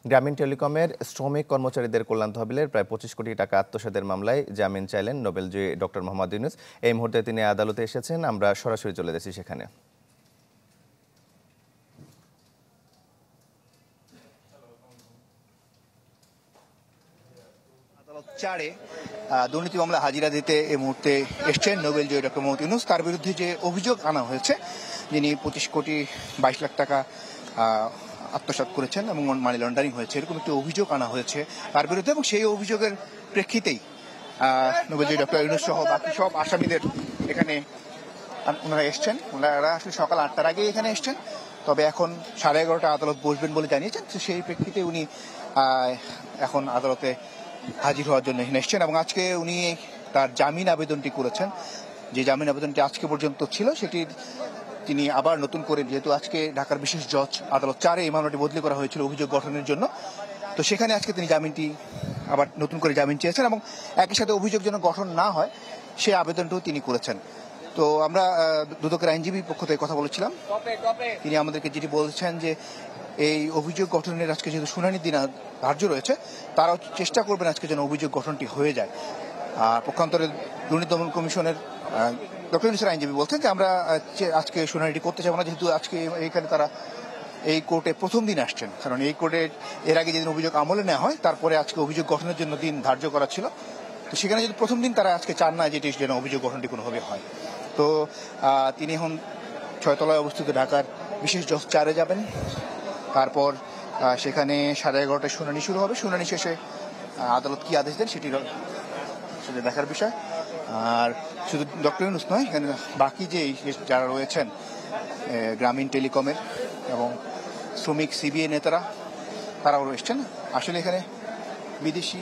গ্রামীণ টেলিকমের শ্রমিক কর্মচারীদের কল্যাণ তহবিলের প্রায় 25 কোটি টাকা আত্মসাতের মামলায় জামিন চাইলেন নোবেলজয়ী ডক্টর মোহাম্মদ ইউনূস। এই মুহূর্তে তিনি আদালতে এসেছেন, আমরা সরাসরি চলে যাচ্ছি সেখানে। আদালত 4-এ দুর্নীতি মামলা হাজিরা দিতে এই মুহূর্তে এসছেন নোবেলজয়ী ডক্টর মোহাম্মদ ইউনূস। তার বিরুদ্ধে যে অভিযোগ আনা হয়েছে, যিনি 25 কোটি 22 লাখ টাকা আত্মসাৎ করেছেন এবং মানি লন্ডারিং হয়েছে, এরকম একটি অভিযোগ আনা হয়েছে তার বিরুদ্ধে, এবং সেই অভিযোগের প্রেক্ষিতেই নোবেলজয়ী ডক্টর ইউনূস সহ বাকি সব আসামিদের এখানে ওনারা এসছেন। ওনারা আসলে সকাল 8টার আগে এখানে এসছেন, তবে এখন 11:30 আদালত বসবেন বলে জানিয়েছেন। সেই প্রেক্ষিতে উনি এখন আদালতে হাজির হওয়ার জন্য এখানে এসছেন এবং আজকে উনি তার জামিন আবেদনটি করেছেন। যে জামিন আবেদনটি আজকে পর্যন্ত ছিল, সেটি তিনি আবার নতুন করে, যেহেতু আজকে ঢাকার বিশেষ জজ আদালত 4-এ এই মামলাটি বদলি করা হয়েছিল অভিযোগ গঠনের জন্য, তো সেখানে আজকে তিনি জামিনটি আবার নতুন করে জামিন চেয়েছেন এবং একই সাথে অভিযোগ যেন গঠন না হয় সেই আবেদনটাও তিনি করেছেন। তো আমরা দুদকের আইনজীবীর পক্ষ থেকে কথা বলেছিলাম, তিনি আমাদেরকে যেটি বলছেন যে এই অভিযোগ গঠনের আজকে যেহেতু শুনানির দিন ধার্য রয়েছে, তারাও চেষ্টা করবেন আজকে যেন অভিযোগ গঠনটি হয়ে যায়। পক্ষান্তরে দুর্নীতি দমন কমিশনের ডক্টর ইউনূসের আইনজীবী বলছেন যে আমরা আজকে শুনানিটি করতে চাবো না, যেহেতু আজকে এখানে তারা এই কোর্টে প্রথম দিন আসছেন, কারণ এই কোর্টে এর আগে যেদিন অভিযোগ আমলে নেওয়া হয় তারপরে আজকে অভিযোগ গঠনের জন্য দিন ধার্য করা ছিল। তো সেখানে যদি প্রথম দিন তারা আজকে চান না যেটি যেন অভিযোগ গঠনটি কোনোভাবে হয়, তো তিনি এখন 6 তলায় অবস্থিত ঢাকার বিশেষ জজ 4-এ যাবেন। তারপর সেখানে 11:30টায় শুনানি শুরু হবে। শুনানি শেষে আদালত কি আদেশ দেন সেটি দেখার বিষয়। আর শুধু ডক্টর ইউনূস নয়, এখানে বাকি যে যারা রয়েছেন গ্রামীণ টেলিকমের এবং শ্রমিক সিবিএ নেতারা, তারাও রয়েছেন। আসলে এখানে বিদেশি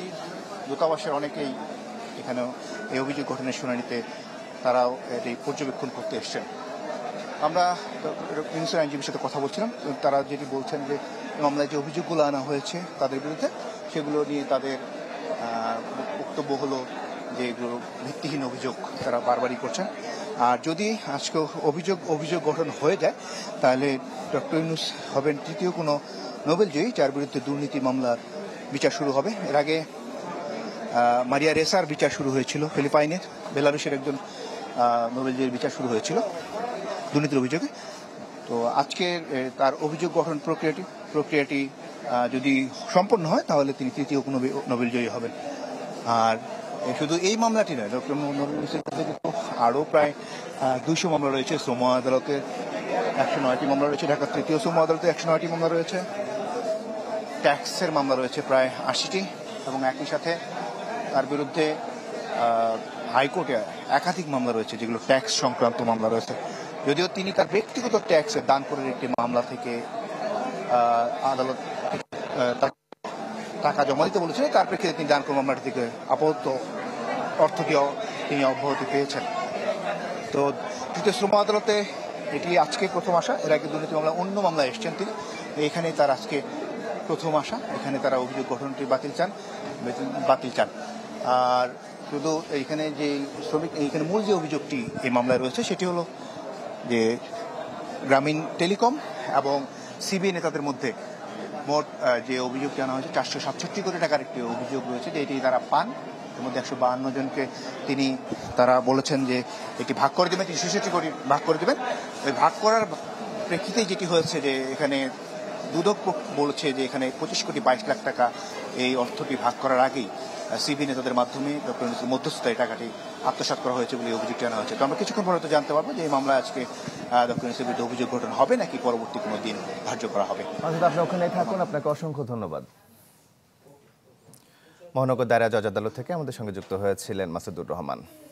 দূতাবাসের অনেকেই এখানেও এই অভিযোগ গঠনের শুনানিতে তারাও এটি পর্যবেক্ষণ করতে এসছেন। আমরা ইউনূসের আইনজীবীর সাথে কথা বলছিলাম, তারা যেটি বলছেন যে মামলায় যে অভিযোগগুলো আনা হয়েছে তাদের বিরুদ্ধে, সেগুলো নিয়ে তাদের বক্তব্য হলো যে এগুলো ভিত্তিহীন অভিযোগ তারা বারবারই করছেন। আর যদি আজকে অভিযোগ গঠন হয়ে যায়, তাহলে ডক্টর ইউনূস হবেন তৃতীয় কোনো নোবেলজয়ী যার বিরুদ্ধে দুর্নীতি মামলার বিচার শুরু হবে। এর আগে মারিয়া রেসার বিচার শুরু হয়েছিল, ফিলিপাইনের, বেলারুশের একজন নোবেলজয়ীর বিচার শুরু হয়েছিল দুর্নীতির অভিযোগে। তো আজকে তার অভিযোগ গঠন প্রক্রিয়াটি যদি সম্পন্ন হয়, তাহলে তিনি তৃতীয় কোনো নোবেলজয়ী হবেন। আর শুধু এই মামলাটি নয়, ডক্টর মোহাম্মদ ইউনূসের কাছে আরও প্রায় 200 মামলা রয়েছে। শ্রম আদালতে 109টি মামলা রয়েছে, ঢাকার তৃতীয় শ্রম আদালতে 109টি মামলা রয়েছে, ট্যাক্সের মামলা রয়েছে প্রায় 80টি, এবং একই সাথে তার বিরুদ্ধে হাইকোর্টে একাধিক মামলা রয়েছে যেগুলো ট্যাক্স সংক্রান্ত মামলা রয়েছে। যদিও তিনি তার ব্যক্তিগত ট্যাক্সের দান করার একটি মামলা থেকে আদালত টাকা জমা দিতে বলেছিলেন, তার প্রেক্ষিতে তিনি দান করা মামলাটি থেকে আপাতত অর্থ দিয়ে তিনি অব্যাহতি পেয়েছেন। তো তৃতীয় শ্রম আদালতে এটি আজকে প্রথম আসা। এর আগে দুর্নীতি মামলা অন্য মামলায় এসছেন তিনি, এখানে তার আজকে প্রথম আসা। এখানে তারা অভিযোগ গঠনটি বাতিল চান। আর শুধু এইখানে যে এইখানে মূল যে অভিযোগটি এই মামলায় রয়েছে সেটি হলো যে গ্রামীণ টেলিকম এবং সিবিএ নেতাদের মধ্যে মোট যে অভিযোগটি আনা হয়েছে 467 কোটি টাকার একটি অভিযোগ রয়েছে, যে এটি তারা পান। এর মধ্যে 152 জনকে তারা বলেছেন যে এটি ভাগ করে দেবেন, 66 কোটি ভাগ করে দেবেন। ওই ভাগ করার প্রেক্ষিতেই যেটি হয়েছে যে এখানে দুদক বলেছে যে এখানে 25 কোটি 22 লাখ টাকা এই অর্থটি ভাগ করার আগেই সিবি নেতাদের মাধ্যমে ডক্টর ইউনূসের মধ্যস্থতায় এই টাকাটি আত্মসাৎ করা হয়েছে বলে অভিযোগটি আনা হয়েছে। তো আমরা কিছুক্ষণ পরে তো জানতে পারবো যে এই মামলায় আজকে ডক্টর ইউনূসের বিরুদ্ধে অভিযোগ গঠন হবে নাকি পরবর্তী কোনো দিন ধার্য করা হবে। আপনি ওখানেই থাকুন, আপনাকে অসংখ্য ধন্যবাদ। মহানগর দায়রা জজ আদালত থেকে আমাদের সঙ্গে যুক্ত হয়েছিলেন মাসুদুর রহমান।